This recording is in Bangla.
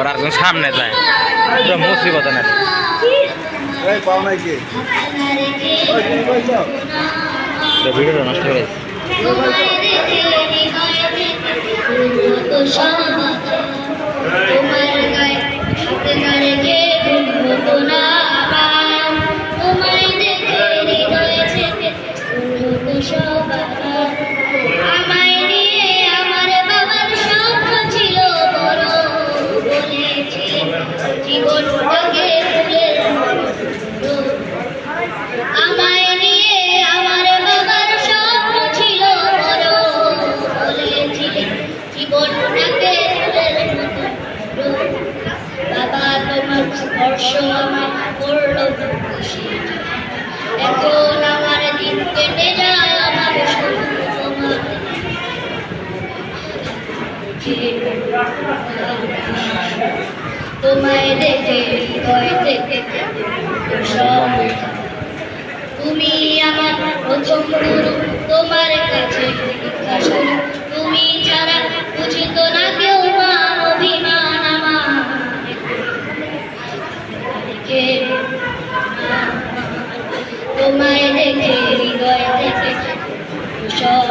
আবার একজন সামনে যায় পুরো মুসিবত না ভিডিওটা নষ্ট হয়ে আমায় নিয়ে আমার বাবার স্বপ্ন ছিল বড়, বলেছিলেন জীবনটাকে ফুলের মতো। আমায় নিয়ে আমার বাবার স্বপ্ন ছিল বড়, বলেছিলেন জীবনটাকে ফুলের মতো। বাবা তোমার স্পর্শ আমায় করলো খুশি, এখন আমার দিন কেটে যায় আমার শুধু তোমার। তোমায় দেখে হৃদয় থেকে তুমি আমার প্রথম গুরু, তোমার কাছে ভিক্ষা শুরু। তুমি ছাড়া বুঝিত না কেউ মা অভিমান আমার, তোমায় দেখে হৃদয় থেকে সব